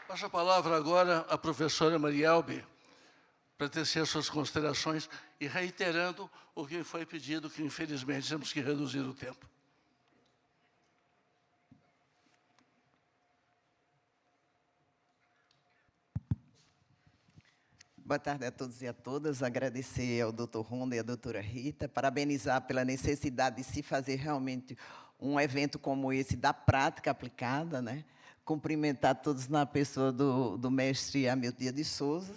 Passo a palavra agora à professora Marielbe, para tecer suas considerações e reiterando o que foi pedido, que infelizmente temos que reduzir o tempo. Boa tarde a todos e a todas. Agradecer ao Dr. Ronda e à doutora Rita, parabenizar pela necessidade de se fazer realmente um evento como esse da prática aplicada, né? Cumprimentar todos na pessoa do mestre Hamilton Dias de Souza.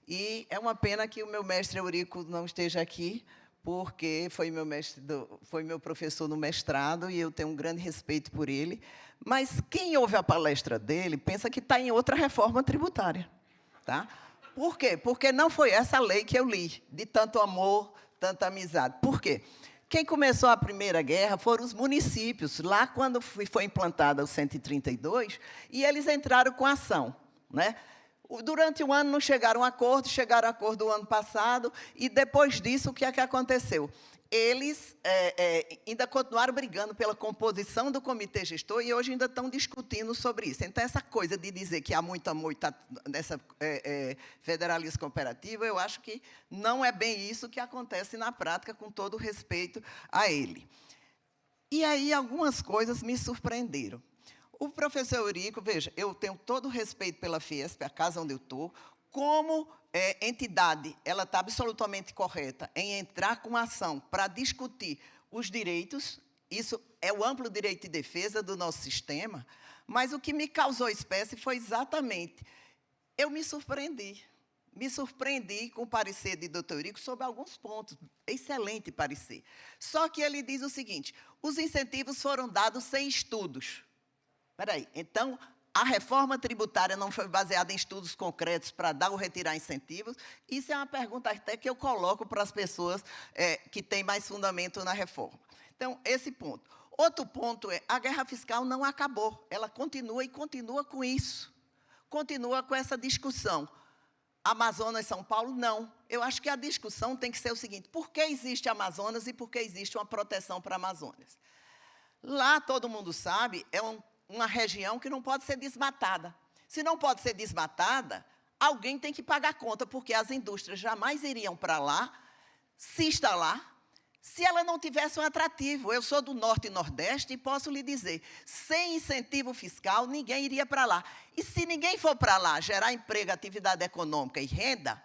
E é uma pena que o meu mestre Eurico não esteja aqui, porque foi meu professor no mestrado e eu tenho um grande respeito por ele. Mas quem ouve a palestra dele pensa que está em outra reforma tributária, tá? Por quê? Porque não foi essa lei que eu li, de tanto amor, tanta amizade. Por quê? Quem começou a Primeira Guerra foram os municípios, lá quando foi implantada o 132, e eles entraram com ação, né? Durante um ano não chegaram a acordo o ano passado, e depois disso, o que é que aconteceu? Eles ainda continuaram brigando pela composição do comitê gestor e hoje ainda estão discutindo sobre isso. Então, essa coisa de dizer que há muito amor nessa federalismo cooperativo, eu acho que não é bem isso que acontece na prática, com todo o respeito a ele. E aí, algumas coisas me surpreenderam. O professor Eurico, veja, eu tenho todo o respeito pela Fiesp, a casa onde eu estou, como entidade, ela está absolutamente correta em entrar com ação para discutir os direitos, isso é o amplo direito de defesa do nosso sistema, mas o que me causou espécie foi exatamente, eu me surpreendi com o parecer de Dr. Eurico sobre alguns pontos, excelente parecer. Só que ele diz o seguinte, os incentivos foram dados sem estudos. Espera aí, então, a reforma tributária não foi baseada em estudos concretos para dar ou retirar incentivos? Isso é uma pergunta até que eu coloco para as pessoas que têm mais fundamento na reforma. Então, esse ponto. Outro ponto é, a guerra fiscal não acabou, ela continua e continua com isso. Continua com essa discussão. Amazonas, São Paulo, não. Eu acho que a discussão tem que ser o seguinte, por que existe Amazonas e por que existe uma proteção para Amazonas? Lá, todo mundo sabe, é uma região que não pode ser desmatada. Se não pode ser desmatada, alguém tem que pagar a conta, porque as indústrias jamais iriam para lá, se instalar, se ela não tivesse um atrativo. Eu sou do Norte e Nordeste e posso lhe dizer, sem incentivo fiscal, ninguém iria para lá. E se ninguém for para lá gerar emprego, atividade econômica e renda,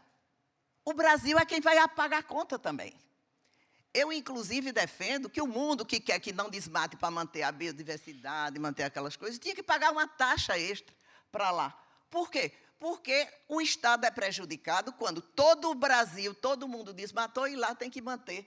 o Brasil é quem vai pagar a conta também. Eu, inclusive, defendo que o mundo que quer que não desmate para manter a biodiversidade, manter aquelas coisas, tinha que pagar uma taxa extra para lá. Por quê? Porque o Estado é prejudicado quando todo o Brasil, todo mundo desmatou e lá tem que manter,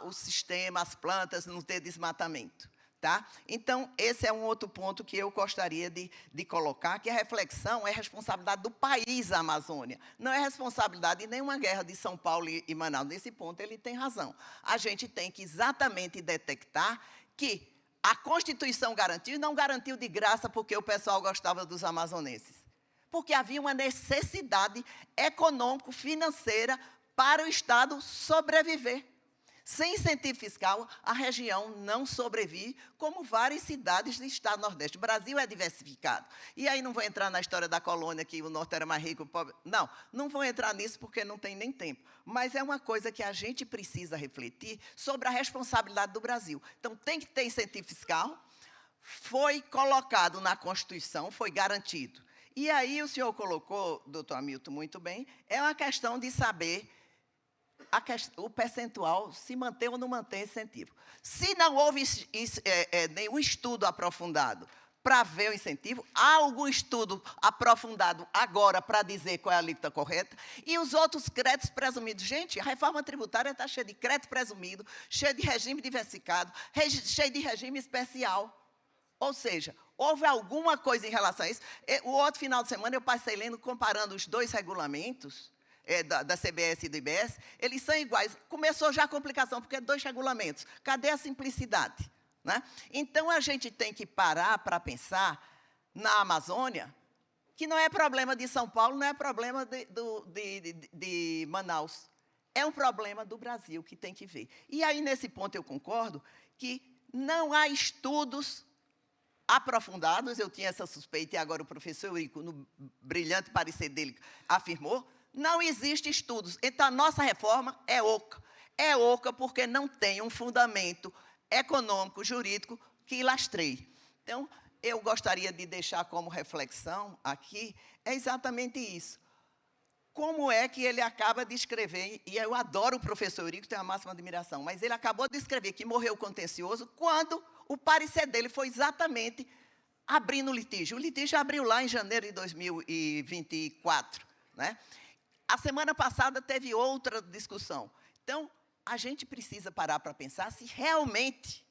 o sistema, as plantas, não ter desmatamento. Tá? Então, esse é um outro ponto que eu gostaria de colocar, que a reflexão é responsabilidade do país, a Amazônia. Não é responsabilidade de nenhuma guerra de São Paulo e Manaus. Nesse ponto, ele tem razão. A gente tem que exatamente detectar que a Constituição garantiu, e não garantiu de graça porque o pessoal gostava dos amazonenses. Porque havia uma necessidade econômico-financeira para o Estado sobreviver. Sem incentivo fiscal, a região não sobrevive, como várias cidades do estado do Nordeste. O Brasil é diversificado. E aí não vou entrar na história da colônia, que o Norte era mais rico, o pobre. Não vou entrar nisso porque não tem nem tempo. Mas é uma coisa que a gente precisa refletir sobre a responsabilidade do Brasil. Então, tem que ter incentivo fiscal. Foi colocado na Constituição, foi garantido. E aí o senhor colocou, doutor Hamilton, muito bem, é uma questão de saber o percentual, se mantém ou não mantém incentivo. Se não houve nenhum estudo aprofundado para ver o incentivo, há algum estudo aprofundado agora para dizer qual é a alíquota correta, e os outros créditos presumidos. Gente, a reforma tributária está cheia de crédito presumido, cheia de regime diversificado, cheia de regime especial. Ou seja, houve alguma coisa em relação a isso. O outro final de semana eu passei lendo, comparando os dois regulamentos, da CBS e do IBS, eles são iguais. Começou já a complicação, porque é dois regulamentos. Cadê a simplicidade? Né? Então, a gente tem que parar para pensar na Amazônia, que não é problema de São Paulo, não é problema de Manaus. É um problema do Brasil que tem que ver. E aí, nesse ponto, eu concordo que não há estudos aprofundados, eu tinha essa suspeita, e agora o professor Eurico, no brilhante parecer dele, afirmou, não existem estudos. Então, a nossa reforma é oca. É oca porque não tem um fundamento econômico, jurídico, que lastreie. Então, eu gostaria de deixar como reflexão aqui, é exatamente isso. Como é que ele acaba de escrever, e eu adoro o professor Eurico, tenho a máxima admiração, mas ele acabou de escrever que morreu contencioso quando o parecer dele foi exatamente abrindo o litígio. O litígio abriu lá em janeiro de 2024. Né? A semana passada teve outra discussão. Então, a gente precisa parar para pensar se realmente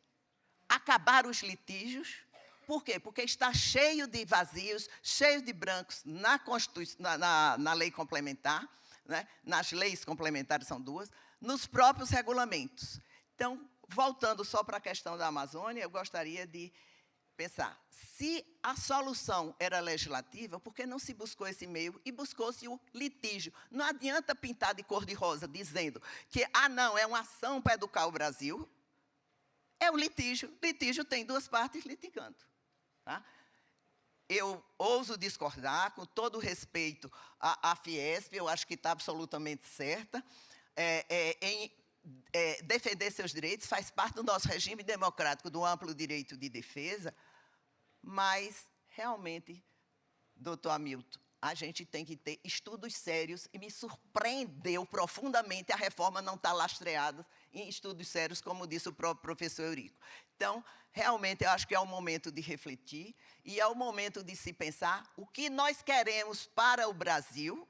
acabar os litígios. Por quê? Porque está cheio de vazios, cheio de brancos na lei complementar, né? Nas leis complementares são duas, nos próprios regulamentos. Então, voltando só para a questão da Amazônia, eu gostaria de pensar, se a solução era legislativa, por que não se buscou esse meio e buscou-se o litígio? Não adianta pintar de cor-de-rosa dizendo que, não, é uma ação para educar o Brasil, é um litígio. Litígio tem duas partes litigando. Tá? Eu ouso discordar, com todo o respeito à Fiesp, eu acho que está absolutamente certa, em defender seus direitos, faz parte do nosso regime democrático, do amplo direito de defesa, mas, realmente, doutor Hamilton, a gente tem que ter estudos sérios, e me surpreendeu profundamente a reforma não estar lastreada em estudos sérios, como disse o próprio professor Eurico. Então, realmente, eu acho que é o momento de refletir, e é o momento de se pensar o que nós queremos para o Brasil,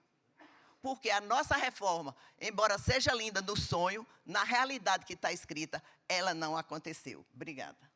porque a nossa reforma, embora seja linda no sonho, na realidade que está escrita, ela não aconteceu. Obrigada.